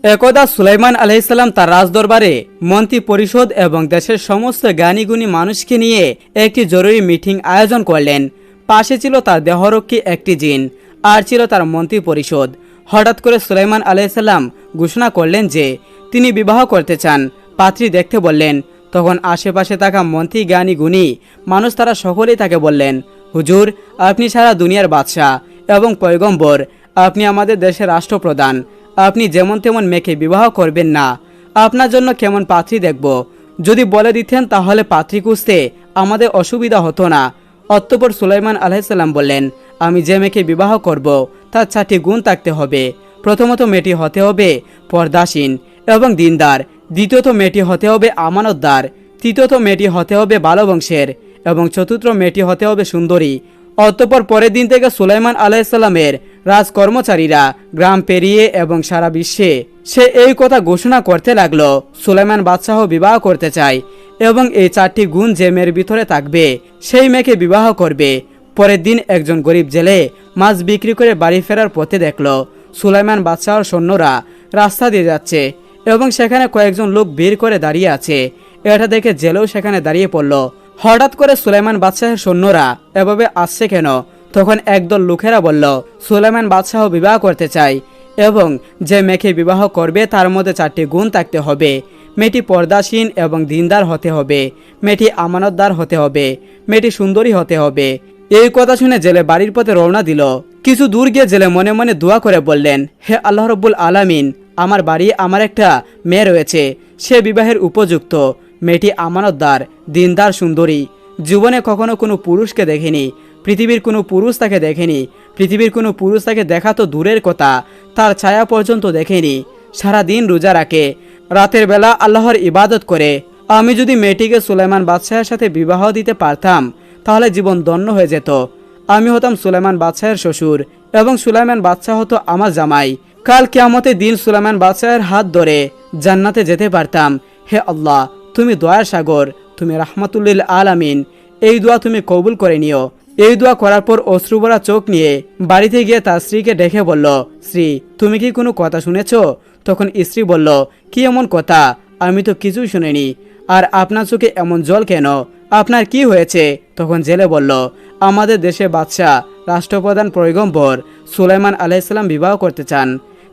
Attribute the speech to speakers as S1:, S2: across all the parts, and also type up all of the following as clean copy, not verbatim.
S1: একদা সুলাইমান আলাইহিসসালাম তার রাজদরবারে মন্ত্রী পরিষদ এবং দেশের সমস্ত জ্ঞানীগুণী মানুষকে নিয়ে একটি জরুরি মিটিং আয়োজন করলেন। পাশে ছিল তার দেহরক্ষী একটি জিন, আর ছিল তার মন্ত্রী পরিষদ। হঠাৎ করে সুলাইমান আলাইহিসসালাম ঘোষণা করলেন যে তিনি বিবাহ করতে চান। পাত্রী দেখতে বললেন। তখন আশেপাশে থাকা মন্ত্রী জ্ঞানী গুণী মানুষ তারা সকলেই তাকে বললেন, হুজুর, আপনি সারা দুনিয়ার বাদশাহ এবং পয়গম্বর, আপনি আমাদের দেশের রাষ্ট্রপ্রধান, আপনি যেমন তেমন মেয়েকে বিবাহ করবেন না। আপনার জন্য কেমন পাত্রী দেখব, যদি বলে দিতেন তাহলে পাত্রী খুঁজতে আমাদের অসুবিধা হতো না। অতঃপর সুলাইমান আলাইহিসসালাম বললেন, আমি যে মেয়েকে বিবাহ করব তার 4টি গুণ থাকতে হবে। প্রথমত, মেয়েটি হতে হবে পর্দাসীন এবং দিনদার। দ্বিতীয়ত, মেয়েটি হতে হবে আমানতদার। তৃতীয়ত, মেয়েটি হতে হবে ভালো বংশের এবং চতুর্থ, মেয়েটি হতে হবে সুন্দরী। অতঃপর পরের দিন থেকে সুলাইমান আলাইহিসসালামের রাজকর্মচারীরা গ্রাম পেরিয়ে এবং সারা বিশ্বে সে এই কথা ঘোষণা করতে লাগলো, সুলাইমান বাদশাহ বিবাহ করতে চায় এবং এই 4টি গুণ যে মেয়ের ভিতরে থাকবে সেই মেয়েকে বিবাহ করবে। পরের দিন একজন গরিব জেলে মাছ বিক্রি করে বাড়ি ফেরার পথে দেখল সুলাইমান বাদশাহর সৈন্যরা রাস্তা দিয়ে যাচ্ছে এবং সেখানে কয়েকজন লোক ভিড় করে দাঁড়িয়ে আছে। এটা দেখে জেলেও সেখানে দাঁড়িয়ে পড়ল। হঠাৎ করে সুলাইমান বাদশাহের সৈন্যরা এভাবে আসছে কেন? তখন একদল লোকেরা বলল, সুলাইমান বাদশাহ বিবাহ করতে চায় এবং যে মেয়েকে বিবাহ করবে তার মধ্যে 4টি গুণ থাকতে হবে। মেয়েটি পর্দাসীন এবং দিনদার হতে হবে, মেয়েটি আমানতদার হতে হবে, মেয়েটি সুন্দরী হতে হবে। এই কথা শুনে জেলে বাড়ির পথে রওনা দিল। কিছু দূর গিয়ে জেলে মনে মনে দোয়া করে বললেন, হে আল্লাহ রব্বুল আলামিন, আমার বাড়ি আমার একটা মেয়ে রয়েছে, সে বিবাহের উপযুক্ত। মেয়েটি আমানতদার, দিনদার, সুন্দরী। জীবনে কখনো কোনো পুরুষকে দেখেনি, পৃথিবীর কোনো পুরুষ তাকে দেখেনি, পৃথিবীর কোনো পুরুষ তাকে দেখা তো দূরের কথা, তার ছায়া পর্যন্ত দেখেনি। সারা দিন রোজা রাখে, রাতের বেলা আল্লাহর ইবাদত করে। আমি যদি মেয়েটিকে সুলাইমান বাদশাহের সাথে বিবাহ দিতে পারতাম তাহলে জীবন ধন্য হয়ে যেত। আমি হতাম সুলাইমান বাদশাহের শ্বশুর এবং সুলাইমান বাদশাহ হতো আমার জামাই। কাল কিয়ামতের দিন সুলাইমান বাদশাহের হাত ধরে জান্নাতে যেতে পারতাম। হে আল্লাহ, তুমি দয়ার সাগর, তুমি রাহমাতুল্লিল আলামিন, এই দোয়া তুমি কবুল করে নিও। এই দোয়া করার পর অশ্রুভরা চোখ নিয়ে বাড়িতে গিয়ে তার স্ত্রীকে ডেকে বলল, স্ত্রী, তুমি কি কোনো কথা শুনেছ? তখন স্ত্রী বলল, কি এমন কথা? আমি তো কিছুই শুনিনি। আর আপনার চোখে এমন জল কেন? আপনার কি হয়েছে? তখন জেলে বলল, আমাদের দেশে বাদশাহ, রাষ্ট্রপ্রধান পয়গম্বর সুলাইমান আলাইহিসসালাম বিবাহ করতে চান।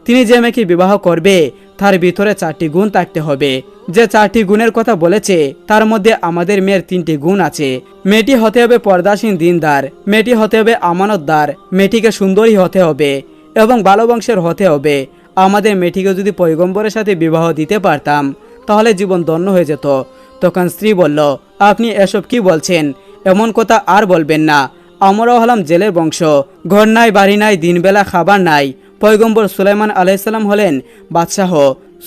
S1: তিনি যে মেয়েকে বিবাহ করবে তার ভিতরে 4টি গুণ থাকতে হবে। যে 4টি গুণের কথা বলেছে তার মধ্যে আমাদের মেয়ের 3টি গুণ আছে। মেয়েটি হতে হবে পর্দাসীন, দিনদার, মেয়েটি হতে হবে আমানতদার, মেয়েটিকে সুন্দরী হতে হবে এবং ভালো বংশের হতে হবে। আমাদের মেয়েটিকে যদি পয়গম্বরের সাথে বিবাহ দিতে পারতাম তাহলে জীবন ধন্য হয়ে যেত। তখন স্ত্রী বলল, আপনি এসব কি বলছেন? এমন কথা আর বলবেন না। আমরাও হলাম জেলের বংশ, ঘর নাই, বাড়ি নাই, দিনবেলা খাবার নাই। পয়গম্বর সুলাইমান আলাইহিসসালাম হলেন বাদশাহ।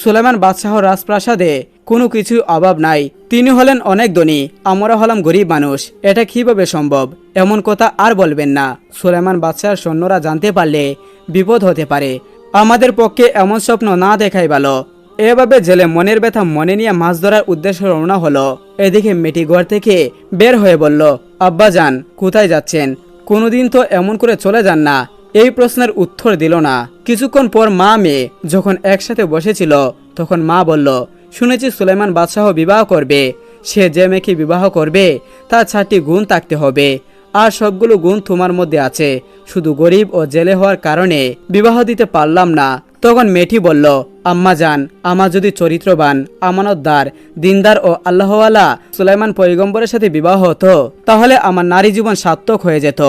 S1: সুলাইমান বাদশাহ রাজপ্রাসাদে কোনো কিছু অভাব নাই, তিনি হলেন অনেক ধনী, আমরা হলাম গরিব মানুষ। এটা কিভাবে সম্ভব? এমন কথা আর বলবেন না। সুলাইমান বাদশাহের সৈন্যরা জানতে পারলে বিপদ হতে পারে। আমাদের পক্ষে এমন স্বপ্ন না দেখাই ভালো। এভাবে জেলে মনের ব্যথা মনে নিয়ে মাছ ধরার উদ্দেশ্যে রওনা হলো। এদিকে মেয়েটি ঘর থেকে বের হয়ে বলল, আব্বাজান, কোথায় যাচ্ছেন? কোনোদিন তো এমন করে চলে যান না। এই প্রশ্নের উত্তর দিল না। কিছুক্ষণ পর মা মেয়ে যখন একসাথে বসেছিল তখন মা বলল, শুনেছি সুলাইমান বাদশাহ বিবাহ করবে। সে যে মেয়েকে বিবাহ করবে তার 4টি গুণ থাকতে হবে, আর সবগুলো গুণ তোমার মধ্যে আছে। শুধু গরিব ও জেলে হওয়ার কারণে বিবাহ দিতে পারলাম না। তখন মেয়েটি বলল, আম্মা জান, আমার যদি চরিত্রবান, আমানতদার, দিনদার ও আল্লাহওয়ালা সুলাইমান পয়গম্বরের সাথে বিবাহ হতো তাহলে আমার নারী জীবন সার্থক হয়ে যেত।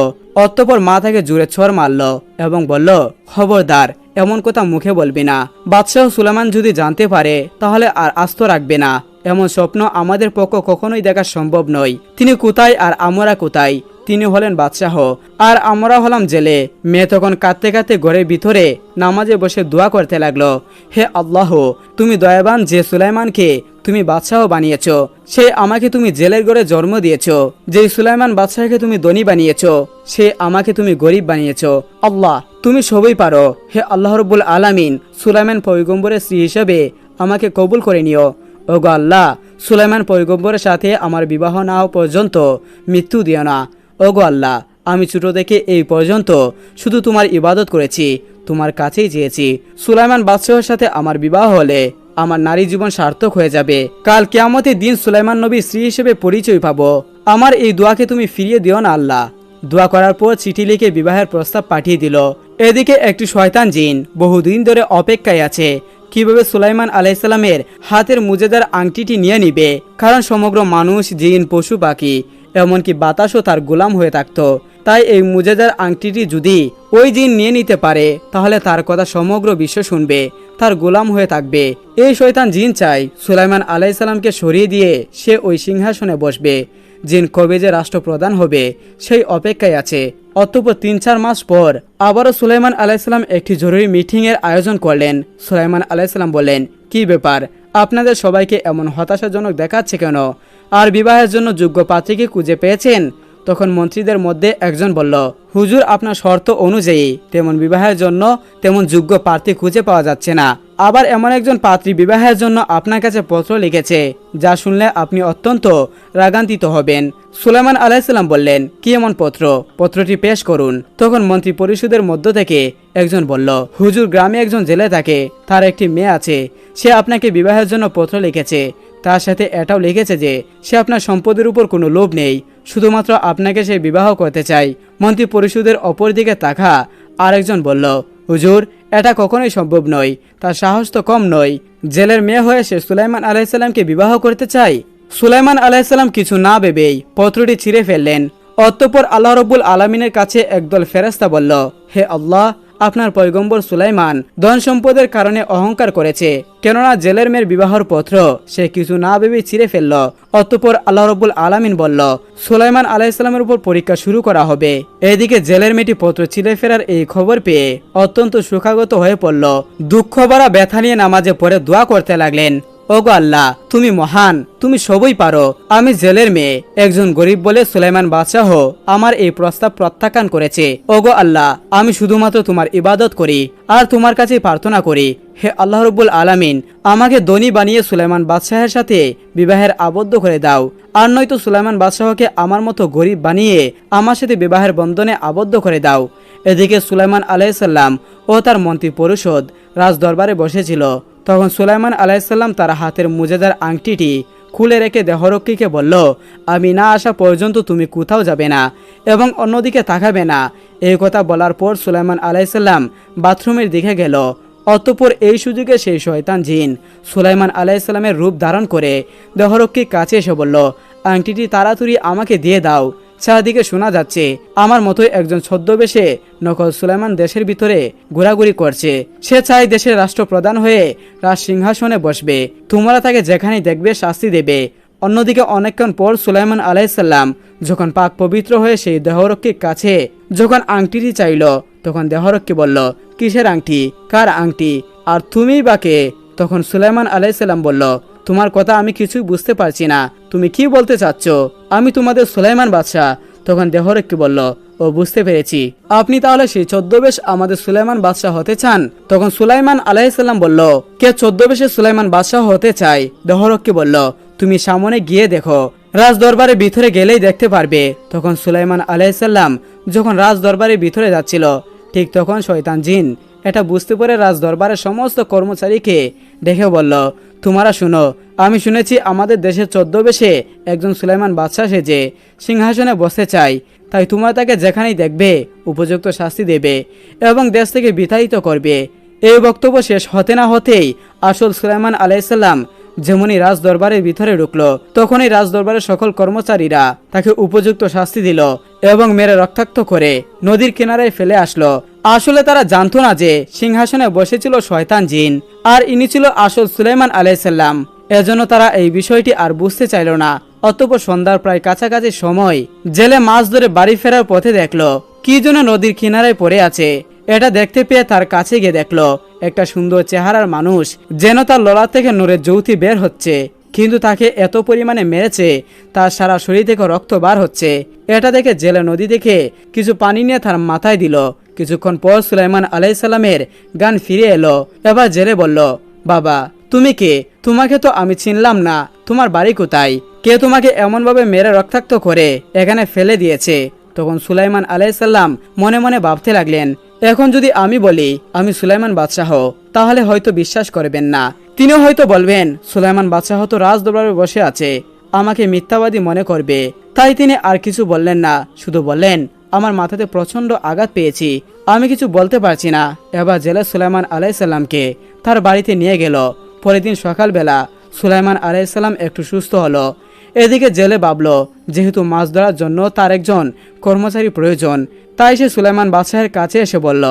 S1: অতঃপর মা তাকে জোরে ছড় মারল এবং বলল, খবরদার, এমন কথা মুখে বলবি না। বাদশাহ সুলাইমান যদি জানতে পারে তাহলে আর আস্ত রাখবে না। এমন স্বপ্ন আমাদের পক্ষে কখনোই দেখা সম্ভব নয়। তিনি কোথায় আর আমরা কোথায়? তিনি হলেন বাদশাহ আর আমরা হলাম জেলে। মেয়ে তখন কাঁদতে কাঁদতে ঘরের ভিতরে নামাজে বসে দোয়া করতে লাগলো, হে আল্লাহ, তুমি দয়াবান, যে সুলাইমানকে তুমি বাদশাহ বানিয়েছ, সে আমাকে তুমি জেলের ঘরে জন্ম দিয়েছ। যে সুলাইমান বাদশাহকে তুমি ধনী বানিয়েছ, সে আমাকে তুমি গরিব বানিয়েছ। আল্লাহ, তুমি সবই পারো। হে আল্লাহ রব্বুল আলামিন, সুলাইমান পয়গম্বরের স্ত্রী হিসেবে আমাকে কবুল করে নিও। ওগো আল্লাহ, সুলাইমান পয়গম্বরের সাথে আমার বিবাহ না হওয়া পর্যন্ত মৃত্যু দিও না। ওগো আল্লাহ, আমি ছোট থেকে এই পর্যন্ত শুধু তোমার ইবাদত করেছি, তোমার কাছেই চেয়েছি, সুলাইমান বাদশাহের সাথে আমার বিবাহ হলে আমার নারী জীবন সার্থক হয়ে যাবে। কাল কিয়ামতের দিন সুলাইমান নবীর স্ত্রী হিসেবে পরিচয় পাবো। আমার এই দোয়াকে তুমি ফিরিয়ে দিও না আল্লাহ। দোয়া করার পর চিঠি লিখে বিবাহের প্রস্তাব পাঠিয়ে দিল। এদিকে একটি শয়তান জিন বহুদিন ধরে অপেক্ষায় আছে কিভাবে সুলাইমান আলাইসাল্লামের হাতের মুজেদার আংটিটি নিয়ে নিবে, কারণ সমগ্র মানুষ, জিন, পশু পাখি এমনকি বাতাসও তার গোলাম হয়ে থাকত। তাই এই মুজেদার আংটিটি যদি ওই জিন নিয়ে নিতে পারে তাহলে তার কথা সমগ্র বিশ্ব শুনবে, তার গোলাম হয়ে থাকবে। এই শয়তান জিন চাই সুলাইমান আলাইসাল্লামকে সরিয়ে দিয়ে সে ওই সিংহাসনে বসবে। জিন কবে যে রাষ্ট্রপ্রধান হবে সেই অপেক্ষায় আছে। অতঃপর 3-4 মাস পর আবারও সুলাইমান আলাইসাল্লাম একটি জরুরি মিটিংয়ের আয়োজন করলেন। সুলাইমান আলাইসাল্লাম বললেন, কি ব্যাপার, আপনাদের সবাইকে এমন হতাশাজনক দেখাচ্ছে কেন? আর বিবাহের জন্য যোগ্য পাত্রীকে খুঁজে পেয়েছেন? তখন মন্ত্রীদের মধ্যে একজন বলল, হুজুর, আপনার শর্ত অনুযায়ী তেমন বিবাহের জন্য তেমন যোগ্য প্রার্থী খুঁজে পাওয়া যাচ্ছে না। আবার এমন একজন পাত্রী বিবাহের জন্য আপনার কাছে পত্র লিখেছে, যা শুনলে আপনি অত্যন্ত রাগান্বিত হবেন। সুলাইমান আলাইসাল্লাম বললেন, কি এমন পত্র? পত্রটি পেশ করুন। তখন মন্ত্রী পরিষদের মধ্য থেকে একজন বলল, হুজুর, গ্রামে একজন জেলে থাকে, তার একটি মেয়ে আছে, সে আপনাকে বিবাহের জন্য পত্র লিখেছে। তার সাথে এটাও লিখেছে যে সে আপনার সম্পদের উপর কোনো লোভ নেই, শুধুমাত্র আপনাকে সে বিবাহ করতে চায়। মন্ত্রী পরিষদের অপর দিকে তাকা আরেকজন বলল, হুজুর, এটা কখনোই সম্ভব নয়, তার সাহস তো কম নয়। জেলের মেয়ে হয়ে সে সুলাইমান আলাইসাল্লামকে বিবাহ করতে চায়। সুলাইমান আলাইসাল্লাম কিছু না ভেবেই পত্রটি ছিঁড়ে ফেললেন। অতঃপর আল্লাহ রব্বুল আলমিনের কাছে একদল ফেরেশতা বলল, হে আল্লাহ, আপনার পয়গম্বর সুলাইমান ধন সম্পদের কারণে অহংকার করেছে, কেননা জেলের মেয়ের বিবাহর পত্র সে কিছু না ভেবেই ছিঁড়ে ফেলল। অতঃপর আল্লাহ রব্বুল আলামিন বলল, সুলাইমান আলাইসাল্লামের উপর পরীক্ষা শুরু করা হবে। এদিকে জেলের মেয়েটি পত্র ছিঁড়ে ফেরার এই খবর পেয়ে অত্যন্ত শোকাগত হয়ে পড়ল। দুঃখ ভরা ব্যথা নিয়ে নামাজে পড়ে দোয়া করতে লাগলেন, ওগো আল্লাহ, তুমি মহান, তুমি সবই পারো। আমি জেলের মেয়ে, একজন গরিব বলে সুলাইমান বাদশাহ আমার এই প্রস্তাব প্রত্যাখ্যান করেছে। ওগো আল্লাহ, আমি শুধুমাত্র তোমার ইবাদত করি আর তোমার কাছে প্রার্থনা করি। হে আল্লাহ রব্বুল আলামিন, আমাকে ধনী বানিয়ে সুলাইমান বাদশাহের সাথে বিবাহের আবদ্ধ করে দাও, আর নয়তো সুলাইমান বাদশাহকে আমার মতো গরিব বানিয়ে আমার সাথে বিবাহের বন্ধনে আবদ্ধ করে দাও। এদিকে সুলাইমান আলাইসাল্লাম ও তার মন্ত্রী পরিষদ রাজ দরবারে বসেছিল। তখন সুলাইমান আলাইসাল্লাম তার হাতের মুজেদার আংটিটি খুলে রেখে দেহরক্ষীকে বলল, আমি না আসা পর্যন্ত তুমি কোথাও যাবে না এবং অন্যদিকে তাকাবে না। এই কথা বলার পর সুলাইমান আলাইসাল্লাম বাথরুমের দিকে গেল। অতঃপর এই সুযোগে সেই শয়তান জিন সুলাইমান আলাইসাল্লামের রূপ ধারণ করে দেহরক্ষীর কাছে এসে বলল, আংটিটি তাড়াতাড়ি আমাকে দিয়ে দাও। চারদিকে শোনা যাচ্ছে আমার মতোই একজন ছদ্মবেশে নকল সুলাইমান দেশের ভিতরে ঘোরাঘুরি করছে। সে চায় দেশের রাষ্ট্রপ্রধান হয়ে রাজ সিংহাসনে বসবে। তোমরা তাকে যেখানেই দেখবে শাস্তি দেবে। অন্যদিকে অনেকক্ষণ পর সুলাইমান আলাইসাল্লাম যখন পাক পবিত্র হয়ে সেই দেহরক্ষীর কাছে যখন আংটিটি চাইল, তখন দেহরক্ষী বলল, কিসের আংটি? কার আংটি? আর তুমি বা কে? তখন সুলাইমান আলাইসাল্লাম বলল, তোমার কথা আমি কিছুই বুঝতে পারছি না, তুমি কি বলতে চাচ্ছ? আমি তোমাদের সুলাইমান বাদশাহ। তখন দেহরক্ষী বলল, ও, বুঝতে পেরেছি, আপনি তাহলে সেই ছদ্মবেশ আমাদের সুলাইমান বাদশাহ হতে চান? তখন সুলাইমান আলাইসাল্লাম বলল, কে ছদ্মবেশে সুলাইমান বাদশাহ হতে চায়? দেহরক্ষী বলল, তুমি সামনে গিয়ে দেখো, রাজ দরবারের ভিতরে গেলেই দেখতে পারবে। তখন সুলাইমান আলাইসাল্লাম যখন রাজ দরবারের ভিতরে যাচ্ছিল, ঠিক তখন শয়তান জিন এটা বুঝতে পেরে রাজ দরবারের সমস্ত কর্মচারীকে দেখে বলল, তোমরা শুনো, আমি শুনেছি আমাদের দেশের ছদ্মবেশে একজন সুলাইমান বাদশাহ সেজে সিংহাসনে বসতে চায়, তাই তোমরা তাকে যেখানেই দেখবে উপযুক্ত শাস্তি দেবে এবং দেশ থেকে বিতাড়িত করবে। এই বক্তব্য শেষ হতে না হতেই আসল সুলাইমান আলাইসাল্লাম যেমনই রাজ দরবারের ভিতরে ঢুকলো, তখনই রাজ দরবারের সকল কর্মচারীরা তাকে উপযুক্ত শাস্তি দিল এবং মেরে রক্তাক্ত করে নদীর কিনারায় ফেলে আসলো। আসলে তারা জানতো না যে সিংহাসনে বসেছিল শয়তান জিন, আর ইনি ছিল আসল সুলাইমান আলাইসাল্লাম। এজন্য তারা এই বিষয়টি আর বুঝতে চাইল না। অতঃপর সন্ধ্যার প্রায় কাছাকাছি সময় জেলে মাছ ধরে বাড়ি ফেরার পথে দেখলো কি যেন নদীর কিনারায় পড়ে আছে। এটা দেখতে পেয়ে তার কাছে গিয়ে দেখলো একটা সুন্দর চেহারার মানুষ, যেন তার লড়া থেকে নূরের জ্যোতি বের হচ্ছে, কিন্তু তাকে এত পরিমাণে মেরেছে তার সারা শরীর থেকে রক্ত বার হচ্ছে। এটা দেখে জেলে নদী দেখে কিছু পানি নিয়ে তার মাথায় দিল। কিছুক্ষণ পর সুলাইমান আলাইসাল্লামের জ্ঞান ফিরে এলো। এবার জেলে বলল, বাবা, তুমি কে? তোমাকে তো আমি চিনলাম না, তোমার বাড়ি কোথায়? কে তোমাকে এমনভাবে মেরে রক্তাক্ত করে এখানে ফেলে দিয়েছে? তখন সুলাইমান আলাইসাল্লাম মনে মনে ভাবতে লাগলেন, এখন যদি আমি বলি আমি সুলাইমান বাদশাহ, তাহলে হয়তো বিশ্বাস করবেন না। তিনিও হয়তো বলবেন সুলাইমান বাদশাহ তো রাজদরবারে বসে আছে, আমাকে মিথ্যাবাদী মনে করবে। তাই তিনি আর কিছু বললেন না, শুধু বললেন আমার মাথাতে প্রচন্ড আঘাত পেয়েছি, আমি কিছু বলতে পারছি না। এবার জেলে সুলাইমান আলাইসাল্লামকে তার বাড়িতে নিয়ে গেল। পরের দিন সকালবেলা সুলাইমান আলাইসাল্লাম একটু সুস্থ হলো। এদিকে জেলে ভাবল যেহেতু মাছ ধরার জন্য তার একজন কর্মচারী প্রয়োজন, তাই সে সুলাইমান বাদশাহের কাছে এসে বলল,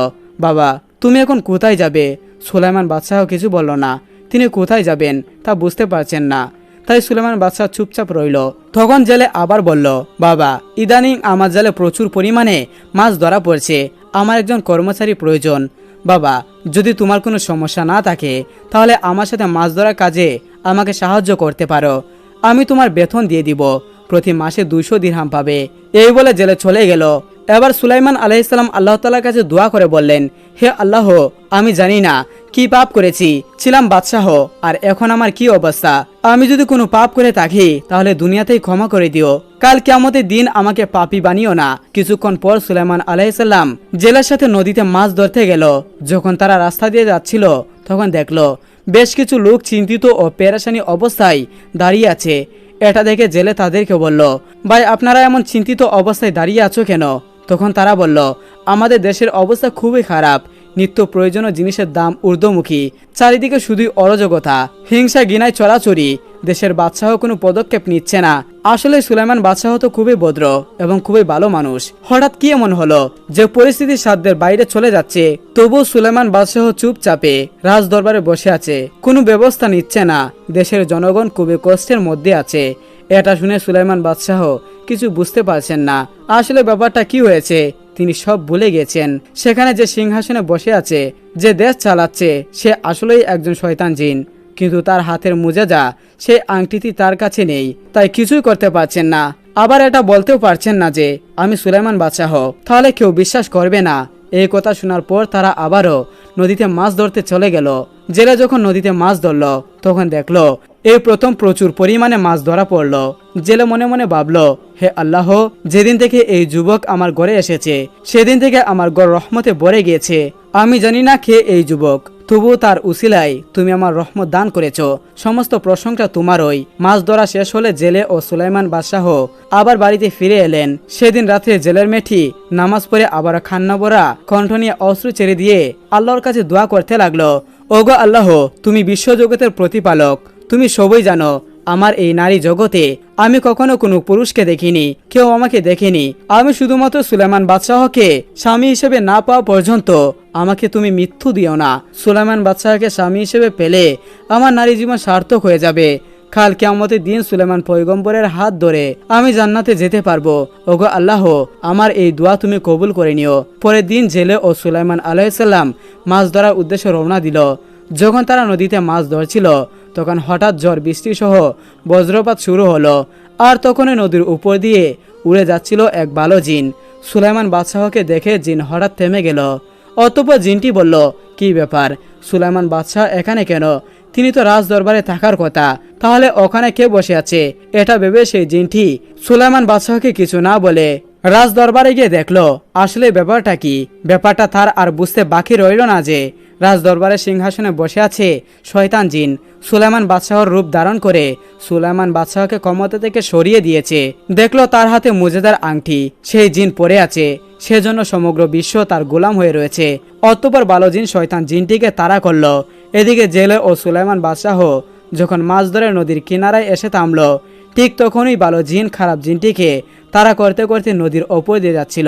S1: বাবা তুমি এখন কোথায় যাবে? সুলাইমান বাদশাহ কিছু বলল না, তিনি কোথায় যাবেন তা বুঝতে পারছেন না। তাই সুলাইমান বাদশাহ চুপচাপ রইল। তখন জেলে আবার বলল, বাবা ইদানিং আমার জালে প্রচুর পরিমাণে মাছ ধরা পড়ছে, আমার একজন কর্মচারী প্রয়োজন। বাবা যদি তোমার কোনো সমস্যা না থাকে তাহলে আমার সাথে মাছ ধরার কাজে আমাকে সাহায্য করতে পারো, আমি তোমার বেতন দিয়ে দিব, প্রতি মাসে 200 দিরহাম পাবে। এই বলে জেলে চলে গেল। এবার সুলাইমান আলাইহিসসালাম আল্লাহ তাআলার কাছে দোয়া করে বললেন, হে আল্লাহ, আমি জানি না কি পাপ করেছি, ছিলাম বাদশাহ আর এখন আমার কি অবস্থা। আমি যদি কোনো পাপ করে থাকি তাহলে দুনিয়াতেই ক্ষমা করে দিও, কাল কিয়ামতের দিন আমাকে পাপী বানিও না। কিছুক্ষণ পর সুলাইমান আলাইহিসসালাম জেলের সাথে নদীতে মাছ ধরতে গেল। যখন তারা রাস্তা দিয়ে যাচ্ছিল তখন দেখলো বেশ কিছু লোক চিন্তিত ও পেরেশানি অবস্থায় দাঁড়িয়ে আছে। এটা দেখে জেলে তাদেরকে বলল, ভাই আপনারা এমন চিন্তিত অবস্থায় দাঁড়িয়ে আছো কেন? তখন তারা বলল, আমাদের দেশের অবস্থা খুবই খারাপ, নিত্য প্রয়োজনীয় জিনিসের দাম ঊর্ধ্বমুখী, চারিদিকে শুধুই অরাজকতা, হিংসা ঘৃণায় চড়াচড়ি, দেশের বাদশাহ কোনো পদক্ষেপ নিচ্ছে না। আসলে সুলাইমান বাদশাহ তো খুবই ভদ্র এবং খুবই ভালো মানুষ, হঠাৎ কি এমন হলো যে পরিস্থিতি সাধ্যের বাইরে চলে যাচ্ছে? তবু সুলাইমান বাদশাহ চুপচাপে রাজ দরবারে বসে আছে, কোনো ব্যবস্থা নিচ্ছে না। দেশের জনগণ খুবই কষ্টের মধ্যে আছে। এটা শুনে সুলাইমান বাদশাহ কিছু বুঝতে পারছেন না আসলে ব্যাপারটা কি হয়েছে। তিনি সব ভুলে গেছেন। সেখানে যে সিংহাসনে বসে আছে, যে দেশ চালাচ্ছে, সে আসলেই একজন শয়তান জিন, কিন্তু তার হাতের মুজেজা সেই আংটিটি তার কাছে নেই, তাই কিছুই করতে পারছেন না। আবার এটা বলতেও পারছেন না যে আমি সুলাইমান বাদশাহ, তাহলে কেউ বিশ্বাস করবে না। এই কথা শোনার পর তারা আবারও নদীতে মাছ ধরতে চলে গেল। জেলে যখন নদীতে মাছ ধরল তখন দেখলো এই প্রথম প্রচুর পরিমাণে মাছ ধরা পড়ল। জেলে মনে মনে ভাবল, হে আল্লাহ, যেদিন থেকে এই যুবক আমার ঘরে এসেছে সেদিন থেকে আমার ঘর রহমতে ভরে গিয়েছে। আমি জানি না কে এই যুবক, তবু তার উসিলায় তুমি আমার রহমত দান করেছ, সমস্ত প্রশংসা তোমারই। মাছ ধরা শেষ হলে জেলে ও সুলাইমান বাদশাহ আবার বাড়িতে ফিরে এলেন। সেদিন রাত্রে জেলের মেঠি নামাজ পড়ে আবার খান্না ভরা কণ্ঠ নিয়ে অশ্রু ছেড়ে দিয়ে আল্লাহর কাছে দোয়া করতে লাগলো, ওগো আল্লাহ, তুমি বিশ্বজগতের প্রতিপালক, তুমি সবই জানো। আমার এই নারী জগতে আমি কখনো কোনো পুরুষকে দেখিনি, কেউ আমাকে দেখেনি। আমি শুধুমাত্র সুলাইমান বাদশাহকে স্বামী হিসেবে না পাওয়া পর্যন্ত আমাকে তুমি মৃত্যু দিও না। সুলাইমান বাদশাহকে স্বামী হিসেবে পেলে আমার নারী জীবন সার্থক হয়ে যাবে। কাল কিয়ামতের দিন সুলাইমান পয়গম্বরের হাত ধরে আমি জান্নাতে যেতে পারবো। ওগো আল্লাহ, আমার এই দোয়া তুমি কবুল করে নিও। পরের দিন জেলে ও সুলাইমান আলাইহিসসালাম মাছ ধরার উদ্দেশ্যে রওনা দিল। যখন তারা নদীতে মাছ ধরছিল তখন হঠাৎ ঝড় বৃষ্টি সহ বজ্রপাত শুরু হলো। আর তখনই নদীর উপর দিয়ে উড়ে যাচ্ছিল এক ভালো জিন। সুলাইমান বাদশাহকে দেখে জিন হঠাৎ থেমে গেল। অতঃপর জিনটি বলল, কি ব্যাপার, সুলাইমান বাদশাহ এখানে কেন? তিনি তো রাজ দরবারে থাকার কথা, তাহলে ওখানে কে বসে আছে? এটা ভেবে সেই জিনটি সুলাইমান বাদশাহকে কিছু না বলে রাজ দরবারে গিয়ে দেখলো আসলে ব্যাপারটা কি। ব্যাপারটা তার আর বুঝতে বাকি রইল না যে রাজ দরবারের সিংহাসনে বসে আছে শয়তান জিন। সুলাইমান বাদশাহর রূপ ধারণ করে সুলাইমান বাদশাহকে ক্ষমতা থেকে সরিয়ে দিয়েছে। দেখলো তার হাতে মুজেদার আংটি সেই জিন পরে আছে, সেজন্য সমগ্র বিশ্ব তার গোলাম হয়ে রয়েছে। অতঃপর ভালো জিন শয়তান জিনটিকে তাড়া করলো। এদিকে জেলে ও সুলাইমান বাদশাহ যখন মাছ ধরে নদীর কিনারায় এসে থামলো, ঠিক তখনই ভালো জিন খারাপ জিনটিকে তাড়া করতে করতে নদীর ওপর দিয়ে যাচ্ছিল।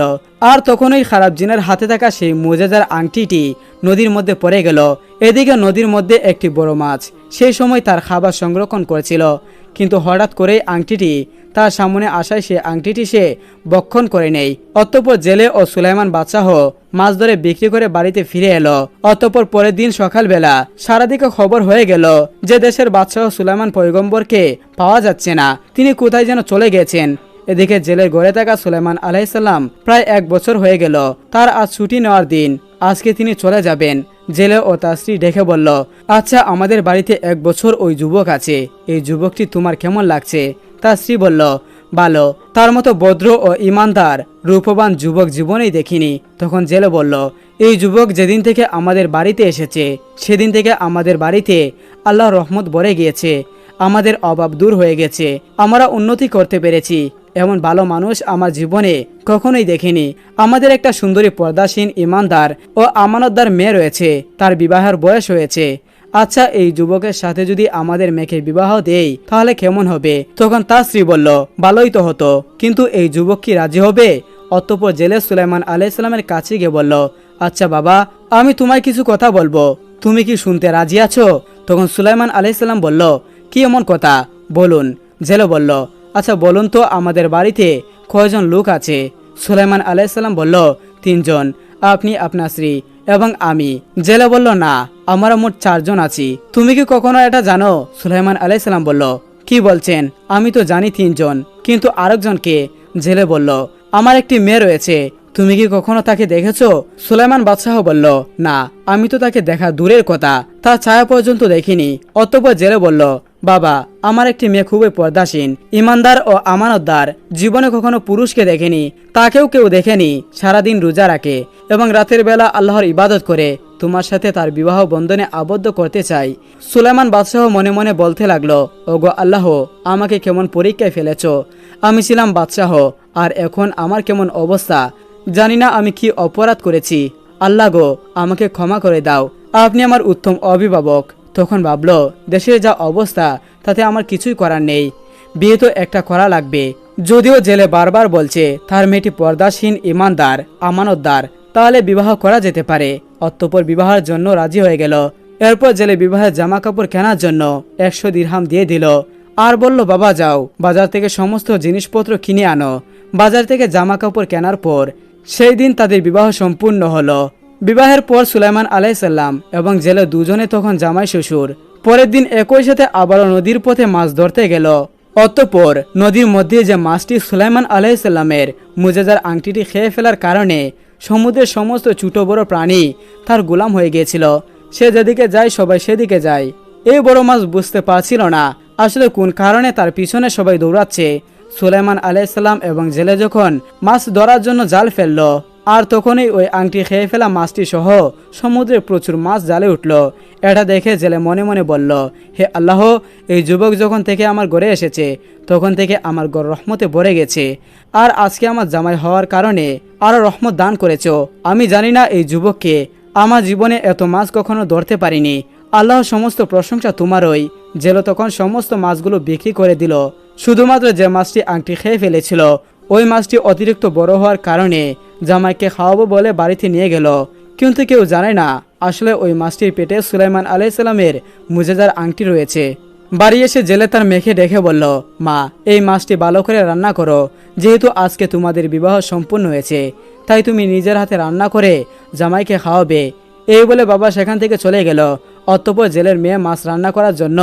S1: আর তখনই খারাপ জিনের হাতে থাকা সেই মুজেজার আংটিটি নদীর মধ্যে পড়ে গেল। এদিকে নদীর মধ্যে একটি বড় মাছ সেই সময় তার খাবার সংরক্ষণ করেছিল, কিন্তু হঠাৎ করেই আংটিটি তার সামনে আসায় সে আংটিটি সে বক্ষণ করে নেই। অতঃপর জেলে ও সুলাইমান বাদশাহ মাছ ধরে বিক্রি করে বাড়িতে ফিরে এলো। অতঃপর পরের দিন সকালবেলা সারাদিকে খবর হয়ে গেল যে দেশের বাদশাহ সুলাইমান পয়গম্বরকে পাওয়া যাচ্ছে না, তিনি কোথায় যেন চলে গেছেন। এদিকে জেলের ঘরে থাকা সুলাইমান আলাইহিসসালাম প্রায় 1 বছর হয়ে গেল, তার আজ ছুটি নেওয়ার দিন, আজকে তিনি চলে যাবেন। জেলে ও তার স্ত্রী ডেকে বলল, আচ্ছা আমাদের বাড়িতে 1 বছর ওই যুবক আছে, এই যুবকটি তোমার কেমন লাগছে? তার স্ত্রী বলল, ভালো, তার মতো ভদ্র ও ইমানদার রূপবান যুবক জীবনেই দেখিনি। তখন জেলে বলল, এই যুবক যেদিন থেকে আমাদের বাড়িতে এসেছে সেদিন থেকে আমাদের বাড়িতে আল্লাহর রহমত ভরে গিয়েছে, আমাদের অভাব দূর হয়ে গেছে, আমরা উন্নতি করতে পেরেছি। এমন ভালো মানুষ আমার জীবনে কখনোই দেখিনি। আমাদের একটা সুন্দরী পর্দাসীন ইমানদার ও আমানতদার মেয়ে রয়েছে, তার বিবাহের বয়স হয়েছে। আচ্ছা, এই যুবকের সাথে যদি আমাদের মেয়েকে বিবাহ দেই তাহলে কেমন হবে? তখন তার স্ত্রী বলল, ভালোই তো হতো, কিন্তু এই যুবক কি রাজি হবে? অতঃপর জেলে সুলাইমান আলাইহিসসালামের কাছে গিয়ে বলল, আচ্ছা বাবা, আমি তোমায় কিছু কথা বলবো, তুমি কি শুনতে রাজি আছো? তখন সুলাইমান আলাইহিসসালাম বলল, কি এমন কথা, বলুন। জেলে বলল, আচ্ছা বলুন তো, আমাদের বাড়িতে কয়জন লোক আছে? সুলাইমান আলাইহিসসালাম বলল, 3 জন, আপনি, আপনার স্ত্রী এবং আমি। জেলে বলল, না, আমরা মোট 4 জন আছি। তুমি কি কখনো এটা জানো? সুলাইমান আলাইহিসসালাম বলল, কি বলছেন? আমি তো জানি 3 জন, কিন্তু আরেকজনকে? জেলে বলল, আমার একটি মেয়ে রয়েছে, তুমি কি কখনো তাকে দেখেছো? সুলাইমান বাদশাহ বলল, না, আমি তো তাকে দেখা দূরের কথা, তার ছায়া পর্যন্ত দেখিনি। অতঃপর জেলে বলল, বাবা, আমার একটি মেয়ে খুবই পর্দাসীন, ইমানদার ও আমানতদার, জীবনে কখনো পুরুষকে দেখেনি, তাকেও কেউ দেখেনি, সারাদিন রোজা রাখে এবং রাতের বেলা আল্লাহর ইবাদত করে। তোমার সাথে তার বিবাহ বন্ধনে আবদ্ধ করতে চাই। সুলাইমান বাদশাহ মনে মনে বলতে লাগলো, ওগো আল্লাহ, আমাকে কেমন পরীক্ষায় ফেলেছ। আমি ছিলাম বাদশাহ, আর এখন আমার কেমন অবস্থা। জানি না আমি কি অপরাধ করেছি। আল্লাহ গো, আমাকে ক্ষমা করে দাও, আপনি আমার উত্তম অভিভাবক। তখন ভাবল, দেশের যা অবস্থা তাতে আমার কিছুই করার নেই, বিয়ে তো একটা করা লাগবে। যদিও জেলে বারবার বলছে তার মেয়েটি পর্দাসীন, ইমানদার, আমানতদার, তাহলে বিবাহ করা যেতে পারে। অতঃপর বিবাহের জন্য রাজি হয়ে গেল। এরপর জেলে বিবাহের জামা কাপড় কেনার জন্য 100 দিরহাম দিয়ে দিল আর বলল, বাবা যাও, বাজার থেকে সমস্ত জিনিসপত্র কিনে আনো। বাজার থেকে জামা কাপড় কেনার পর সেই দিন তাদের বিবাহ সম্পূর্ণ হলো। বিবাহের পর সুলাইমান আলাইহিসসালাম এবং জেলে দুজনে তখন জামাই শ্বশুর। পরের দিন একই সাথে আবারও নদীর পথে মাছ ধরতে গেল। অতঃপর নদীর মধ্যে যে মাছটি সুলাইমান আলাইহিসসালামের মুজেজার আংটিটি খেয়ে ফেলার কারণে সমুদ্রের সমস্ত ছোট বড় প্রাণী তার গোলাম হয়ে গিয়েছিল। সে যেদিকে যায় সবাই সেদিকে যায়। এই বড় মাছ বুঝতে পারছিল না আসলে কোন কারণে তার পিছনে সবাই দৌড়াচ্ছে। সুলাইমান আলাইহিসসালাম এবং জেলে যখন মাছ ধরার জন্য জাল ফেলল, আর তখনই ওই আংটি খেয়ে ফেলা মাছটি সহ সমুদ্রে প্রচুর মাছ জালে উঠল। এটা দেখে জেলে মনে মনে বলল, হে আল্লাহ, এই যুবক যখন থেকে আমার ঘরে এসেছে তখন থেকে আমার ঘর রহমতে ভরে গেছে, আর আজকে আমার জামাই হওয়ার কারণে আরো রহমত দান করেছ। আমি জানি না এই যুবককে, আমার জীবনে এত মাছ কখনো ধরতে পারিনি। আল্লাহ, সমস্ত প্রশংসা তোমারই। জেলে তখন সমস্ত মাছগুলো বিক্রি করে দিল। শুধুমাত্র যে মাছটি আংটি খেয়ে ফেলেছিল ওই মাছটি অতিরিক্ত বড় হওয়ার কারণে জামাইকে খাওয়াবো বলে বাড়িতে নিয়ে গেল। কিন্তু কেউ জানে না আসলে ওই মাছটির পেটে সুলাইমান আলাইহিসসালামের মুজেজার আংটি রয়েছে। বাড়ি এসে জেলে তার মেয়েকে ডেকে বলল, মা, এই মাছটি ভালো করে রান্না করো, যেহেতু আজকে তোমাদের বিবাহ সম্পূর্ণ হয়েছে, তাই তুমি নিজের হাতে রান্না করে জামাইকে খাওয়াবে। এই বলে বাবা সেখান থেকে চলে গেল। অতঃপর জেলের মেয়ে মাছ রান্না করার জন্য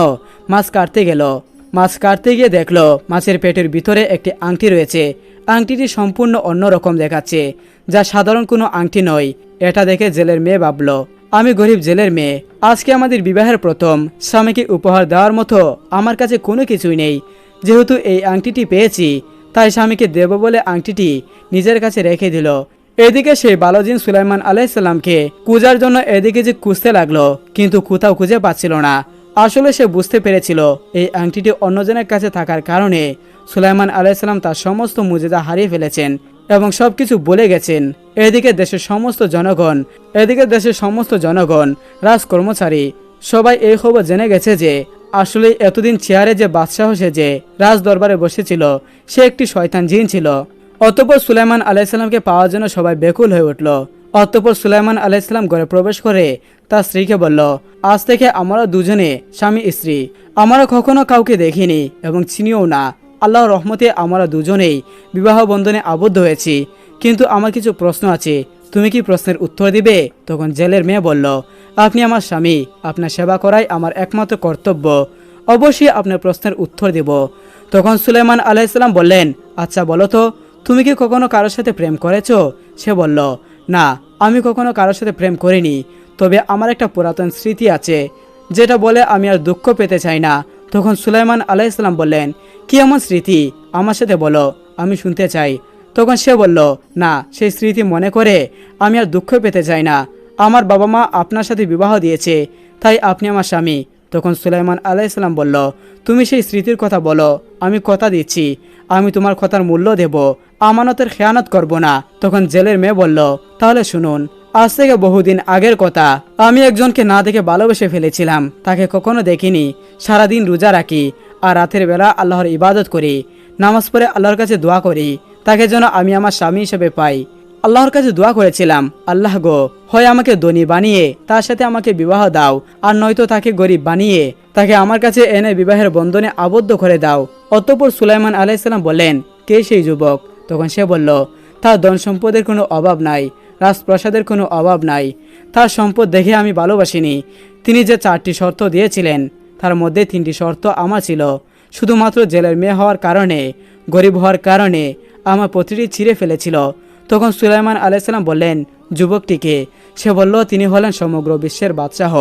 S1: মাছ কাটতে গেল। মাছ কাটতে গিয়ে দেখলো মাছের পেটের ভিতরে একটি আংটি রয়েছে। আংটিটি সম্পূর্ণ অন্যরকম দেখাচ্ছে, যা সাধারণ কোনো আংটি নয়। এটা দেখে জেলের মেয়ে ভাবল, আমি গরিব জেলের মেয়ে, আজকে আমাদের বিবাহের প্রথম, স্বামীকে উপহার দেওয়ার মতো আমার কাছে কোনো কিছুই নেই। যেহেতু এই আংটিটি পেয়েছি তাই স্বামীকে দেব বলে আংটিটি নিজের কাছে রেখে দিল। এদিকে সেই বালজিন সুলাইমান আলাইহিসসালামকে খোঁজার জন্য এদিকে যে খুঁজতে লাগলো, কিন্তু কোথাও খুঁজে পাচ্ছিল না। আসলে সে বুঝতে পেরেছিল এই আংটিটি অন্যজনের কাছে থাকার কারণে সুলাইমান আলাইহিসসালাম তার সমস্ত মুজেজা হারিয়ে ফেলেছেন এবং সবকিছু বলে গেছেন। এদিকে দেশের সমস্ত জনগণ, রাজকর্মচারী সবাই এই খবর জেনে গেছে যে আসলে এতদিন চেয়ারে যে বাদশাহ সেজে রাজ দরবারে বসেছিল সে একটি শয়তান জিন ছিল। অতঃপর সুলাইমান আলাইহিসসালামকে পাওয়ার জন্য সবাই ব্যাকুল হয়ে উঠল। অতঃপর সুলাইমান আলাইহিসসালাম ঘরে প্রবেশ করে তার স্ত্রীকে বলল, আজ থেকে আমরা দুজনে স্বামী স্ত্রী। আমরা কখনো কাউকে দেখিনি এবং চিনিও না। আল্লাহর রহমতে আমরা দুজনেই বিবাহ বন্ধনে আবদ্ধ হয়েছি। কিন্তু আমার কিছু প্রশ্ন আছে, তুমি কি প্রশ্নের উত্তর দিবে? তখন জেলের মেয়ে বলল, আপনি আমার স্বামী, আপনার সেবা করাই আমার একমাত্র কর্তব্য, অবশ্যই আপনার প্রশ্নের উত্তর দেব। তখন সুলাইমান আলাইহিসসালাম বললেন, আচ্ছা বলো তো, তুমি কি কখনো কারোর সাথে প্রেম করেছো? সে বলল, না, আমি কখনো কারোর সাথে প্রেম করিনি, তবে আমার একটা পুরাতন স্মৃতি আছে যেটা বলে আমি আর দুঃখ পেতে চাই না। তখন সুলাইমান আলাইহিসসালাম বললেন, কি এমন স্মৃতি? আমার সাথে বলো, আমি শুনতে চাই। তখন সে বলল, না, সেই স্মৃতি মনে করে আমি আর দুঃখ পেতে চাই না। আমার বাবা মা আপনার সাথে বিবাহ দিয়েছে, তাই আপনি আমার স্বামী। তখন সুলাইমান আলাইহিসসালাম বলল, তুমি সেই স্মৃতির কথা বলো, আমি কথা দিচ্ছি আমি তোমার কথার মূল্য দেব, আমানতের খেয়ানত করব না। তখন জেলের মেয়ে বলল, তাহলে শুনুন, আজ থেকে বহুদিন আগের কথা, আমি একজনকে না দেখে ভালোবেসে ফেলেছিলাম। তাকে কখনো দেখিনি। সারাদিন রোজা রাখি আর রাতের বেলা আল্লাহর ইবাদত করি, নামাজ পড়ে আল্লাহর কাছে দোয়া করি তাকে যেন আমি আমার স্বামী হিসেবে পাই। আল্লাহর কাছে দোয়া করেছিলাম, আল্লাহ গো, হয় আমাকে ধনী বানিয়ে তার সাথে আমাকে বিবাহ দাও, আর নয়তো তাকে গরিব বানিয়ে তাকে আমার কাছে এনে বিবাহের বন্ধনে আবদ্ধ করে দাও। অতঃপর সুলাইমান আলাইহিসসালাম বললেন, কে সেই যুবক? তখন সে বলল, তার ধন সম্পদের কোনো অভাব নাই, রাজপ্রাসাদের কোনো অভাব নাই, তার সম্পদ দেখে আমি ভালোবাসিনি। তিনি যে 4টি শর্ত দিয়েছিলেন তার মধ্যে 3টি শর্ত আমার ছিল। শুধুমাত্র জেলের মেয়ে হওয়ার কারণে, গরিব হওয়ার কারণে আমার প্রতিটি ছিঁড়ে ফেলেছিল। তখন সুলাইমান আলাইহিসসালাম বললেন, যুবকটিকে? সে বলল, তিনি হলেন সমগ্র বিশ্বের বাদশাহ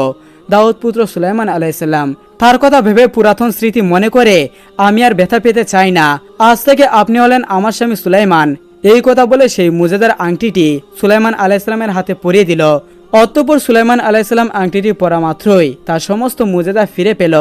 S1: দাউদ পুত্র সুলাইমান আলাইহিসসালাম। তার কথা ভেবে পুরাতন স্মৃতি মনে করে আমি আর ব্যথা পেতে চাই না। আজ থেকে আপনি হলেন আমার স্বামী সুলাইমান। এই কথা বলে সেই মুজেদার আংটিটি সুলাইমান আলাইহিসসালামের হাতে পরিয়ে দিল। অতঃপর সুলাইমান আলাইহিসসালাম আংটিটি পরা মাত্রই তার সমস্ত মুজেদা ফিরে পেল।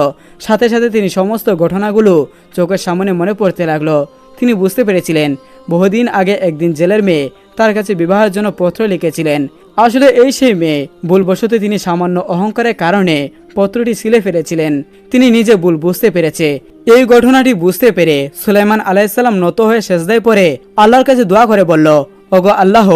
S1: সাথে সাথে তিনি সমস্ত ঘটনাগুলো চোখের সামনে মনে পড়তে লাগলো। তিনি বুঝতে পেরেছিলেন বহুদিন আগে একদিন জেলের মেয়ে তার কাছে বিবাহের জন্য পত্র লিখেছিলেন। আসলে এই সেই মেয়ে। ভুলবশত তিনি সামান্য অহংকারের কারণে পত্রটি ছিলে ফেলেছিলেন। তিনি নিজে ভুল বুঝতে পেরেছে। এই ঘটনাটি বুঝতে পেরে সুলাইমান আলাইহিসসালাম নত হয়ে সেজদায় পড়ে আল্লাহর কাছে দোয়া করে বলল, ওগো আল্লাহ,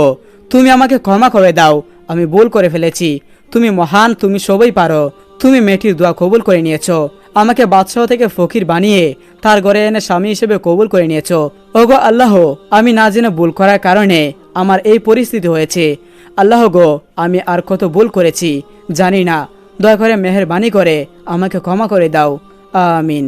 S1: তুমি আমাকে ক্ষমা করে দাও, আমি ভুল করে ফেলেছি। তুমি মহান, তুমি সবই পারো। তুমি মেয়েটির দোয়া কবুল করে নিয়েছো, আমাকে বাদশাহ থেকে ফকির বানিয়ে তার ঘরে এনে স্বামী হিসেবে কবুল করে নিয়েছো। ওগো আল্লাহ, আমি না জেনে ভুল করার কারণে আমার এই পরিস্থিতি হয়েছে। আল্লাহ গো, আমি আর কত ভুল করেছি জানি না, দয়া করে মেহেরবানি করে আমাকে ক্ষমা করে দাও। আমিন।